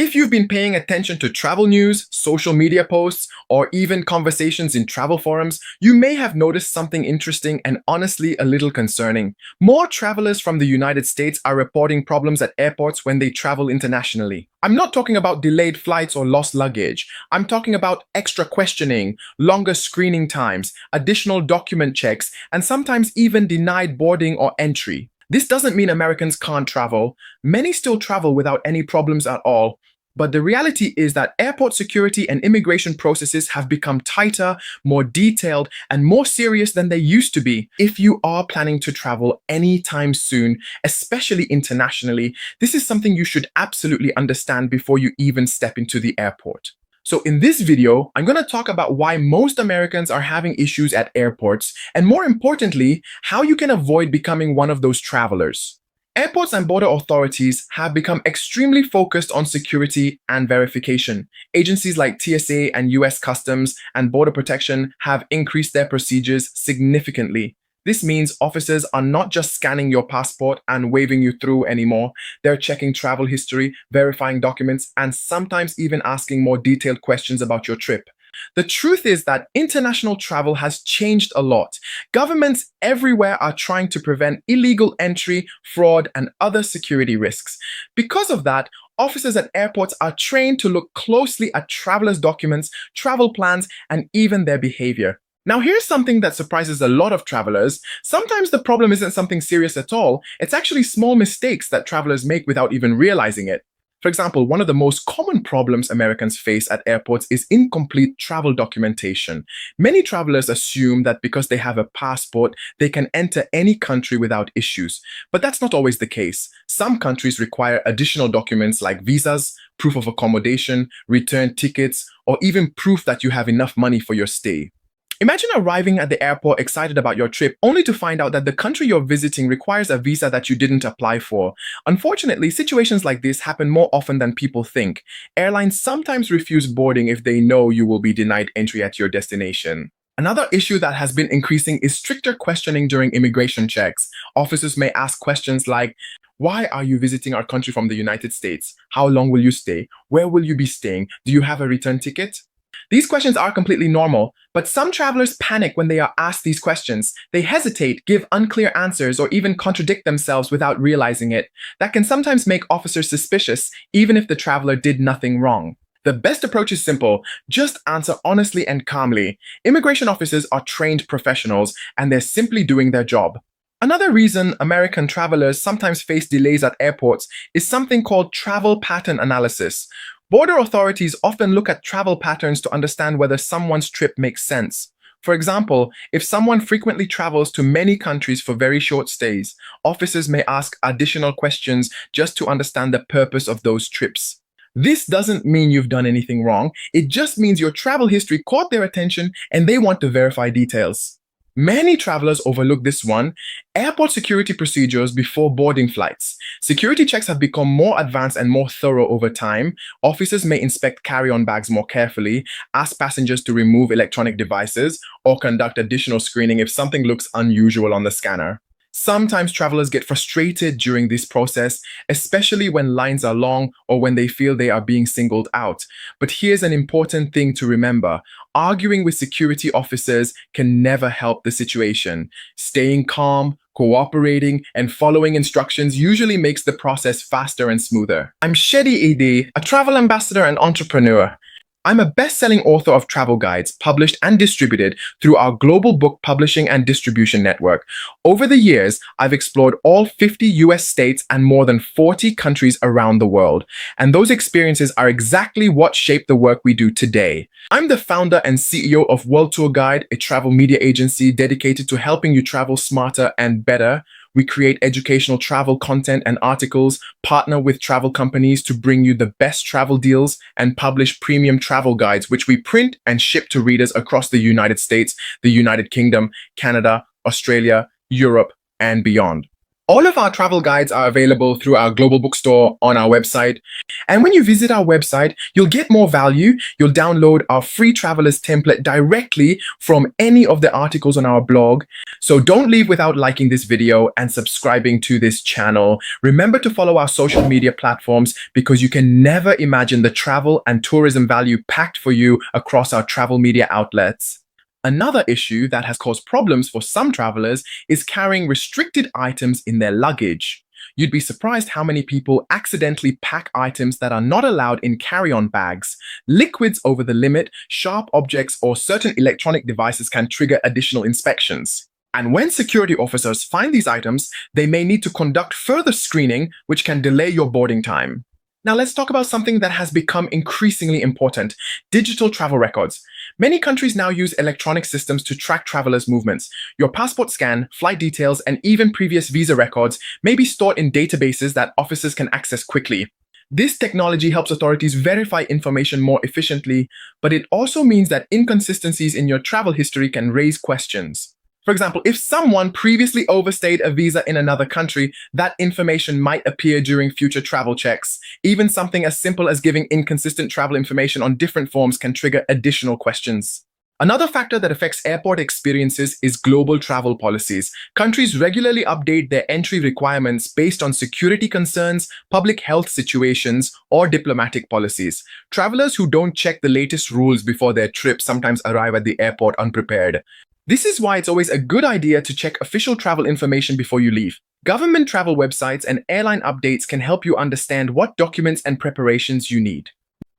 If you've been paying attention to travel news, social media posts, or even conversations in travel forums, you may have noticed something interesting and honestly a little concerning. More travelers from the United States are reporting problems at airports when they travel internationally. I'm not talking about delayed flights or lost luggage. I'm talking about extra questioning, longer screening times, additional document checks, and sometimes even denied boarding or entry. This doesn't mean Americans can't travel. Many still travel without any problems at all. But the reality is that airport security and immigration processes have become tighter, more detailed, and more serious than they used to be. If you are planning to travel anytime soon, especially internationally, this is something you should absolutely understand before you even step into the airport. So in this video, I'm going to talk about why most Americans are having issues at airports, and more importantly, how you can avoid becoming one of those travelers. Airports and border authorities have become extremely focused on security and verification. Agencies like TSA and US Customs and Border Protection have increased their procedures significantly. This means officers are not just scanning your passport and waving you through anymore. They're checking travel history, verifying documents, and sometimes even asking more detailed questions about your trip. The truth is that international travel has changed a lot. Governments everywhere are trying to prevent illegal entry, fraud, and other security risks. Because of that, officers at airports are trained to look closely at travelers' documents, travel plans, and even their behavior. Now, here's something that surprises a lot of travelers. Sometimes the problem isn't something serious at all. It's actually small mistakes that travelers make without even realizing it. For example, one of the most common problems Americans face at airports is incomplete travel documentation. Many travelers assume that because they have a passport, they can enter any country without issues. But that's not always the case. Some countries require additional documents like visas, proof of accommodation, return tickets, or even proof that you have enough money for your stay. Imagine arriving at the airport excited about your trip, only to find out that the country you're visiting requires a visa that you didn't apply for. Unfortunately, situations like this happen more often than people think. Airlines sometimes refuse boarding if they know you will be denied entry at your destination. Another issue that has been increasing is stricter questioning during immigration checks. Officers may ask questions like, "Why are you visiting our country from the United States? How long will you stay? Where will you be staying? Do you have a return ticket?" These questions are completely normal, but some travelers panic when they are asked these questions. They hesitate, give unclear answers, or even contradict themselves without realizing it. That can sometimes make officers suspicious, even if the traveler did nothing wrong. The best approach is simple. Just answer honestly and calmly. Immigration officers are trained professionals, and they're simply doing their job. Another reason American travelers sometimes face delays at airports is something called travel pattern analysis. Border authorities often look at travel patterns to understand whether someone's trip makes sense. For example, if someone frequently travels to many countries for very short stays, officers may ask additional questions just to understand the purpose of those trips. This doesn't mean you've done anything wrong. It just means your travel history caught their attention and they want to verify details. Many travelers overlook this one: airport security procedures before boarding flights. Security checks have become more advanced and more thorough over time. Officers may inspect carry-on bags more carefully, ask passengers to remove electronic devices, or conduct additional screening if something looks unusual on the scanner. Sometimes travelers get frustrated during this process, especially when lines are long or when they feel they are being singled out. But here's an important thing to remember. Arguing with security officers can never help the situation. Staying calm, cooperating, and following instructions usually makes the process faster and smoother. I'm Shedi Ed, a travel ambassador and entrepreneur. I'm a best-selling author of travel guides published and distributed through our global book publishing and distribution network. Over the years, I've explored all 50 US states and more than 40 countries around the world. And those experiences are exactly what shape the work we do today. I'm the founder and CEO of WorldTourGuide, a travel media agency dedicated to helping you travel smarter and better. We create educational travel content and articles, partner with travel companies to bring you the best travel deals, and publish premium travel guides, which we print and ship to readers across the United States, the United Kingdom, Canada, Australia, Europe, and beyond. All of our travel guides are available through our global bookstore on our website. And when you visit our website, you'll get more value. You'll download our free travelers template directly from any of the articles on our blog. So don't leave without liking this video and subscribing to this channel. Remember to follow our social media platforms because you can never imagine the travel and tourism value packed for you across our travel media outlets. Another issue that has caused problems for some travelers is carrying restricted items in their luggage. You'd be surprised how many people accidentally pack items that are not allowed in carry-on bags. Liquids over the limit, sharp objects, or certain electronic devices can trigger additional inspections. And when security officers find these items, they may need to conduct further screening, which can delay your boarding time. Now let's talk about something that has become increasingly important: digital travel records. Many countries now use electronic systems to track travelers' movements. Your passport scan, flight details, and even previous visa records may be stored in databases that officers can access quickly. This technology helps authorities verify information more efficiently, but it also means that inconsistencies in your travel history can raise questions. For example, if someone previously overstayed a visa in another country, that information might appear during future travel checks. Even something as simple as giving inconsistent travel information on different forms can trigger additional questions. Another factor that affects airport experiences is global travel policies. Countries regularly update their entry requirements based on security concerns, public health situations, or diplomatic policies. Travelers who don't check the latest rules before their trip sometimes arrive at the airport unprepared. This is why it's always a good idea to check official travel information before you leave. Government travel websites and airline updates can help you understand what documents and preparations you need.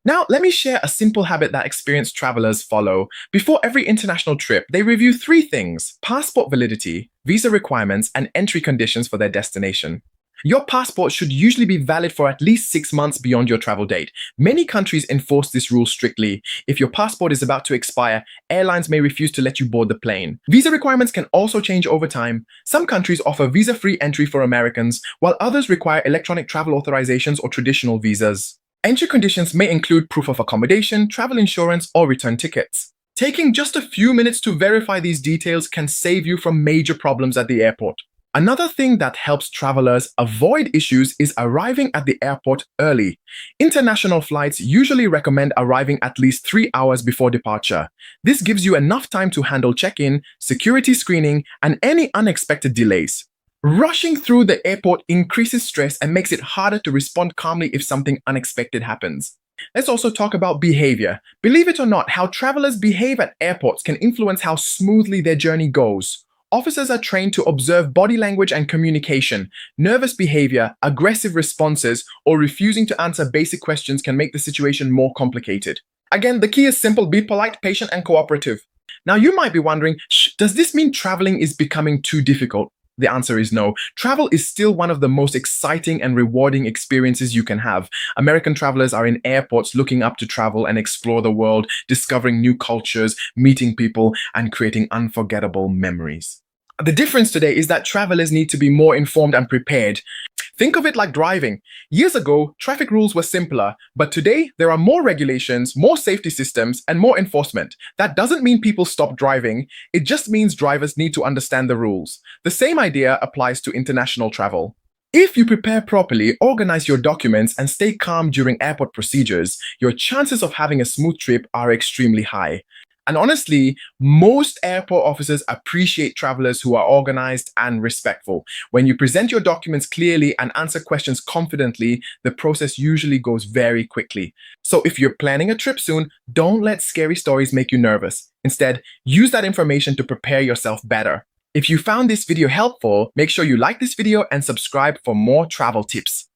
Now, let me share a simple habit that experienced travelers follow. Before every international trip, they review 3 things: passport validity, visa requirements, and entry conditions for their destination. Your passport should usually be valid for at least 6 months beyond your travel date. Many countries enforce this rule strictly. If your passport is about to expire, airlines may refuse to let you board the plane. Visa requirements can also change over time. Some countries offer visa-free entry for Americans, while others require electronic travel authorizations or traditional visas. Entry conditions may include proof of accommodation, travel insurance, or return tickets. Taking just a few minutes to verify these details can save you from major problems at the airport. Another thing that helps travelers avoid issues is arriving at the airport early. International flights usually recommend arriving at least 3 hours before departure. This gives you enough time to handle check-in, security screening, and any unexpected delays. Rushing through the airport increases stress and makes it harder to respond calmly if something unexpected happens. Let's also talk about behavior. Believe it or not, how travelers behave at airports can influence how smoothly their journey goes. Officers are trained to observe body language and communication. Nervous behavior, aggressive responses, or refusing to answer basic questions can make the situation more complicated. Again, the key is simple: be polite, patient, and cooperative. Now, you might be wondering, does this mean traveling is becoming too difficult? The answer is no. Travel is still one of the most exciting and rewarding experiences you can have. American travelers are in airports looking up to travel and explore the world, discovering new cultures, meeting people, and creating unforgettable memories. The difference today is that travelers need to be more informed and prepared. Think of it like driving. Years ago, traffic rules were simpler, but today there are more regulations, more safety systems, and more enforcement. That doesn't mean people stop driving. It just means drivers need to understand the rules. The same idea applies to international travel. If you prepare properly, organize your documents, and stay calm during airport procedures, your chances of having a smooth trip are extremely high. And honestly, most airport officers appreciate travelers who are organized and respectful. When you present your documents clearly and answer questions confidently, the process usually goes very quickly. So if you're planning a trip soon, don't let scary stories make you nervous. Instead, use that information to prepare yourself better. If you found this video helpful, make sure you like this video and subscribe for more travel tips.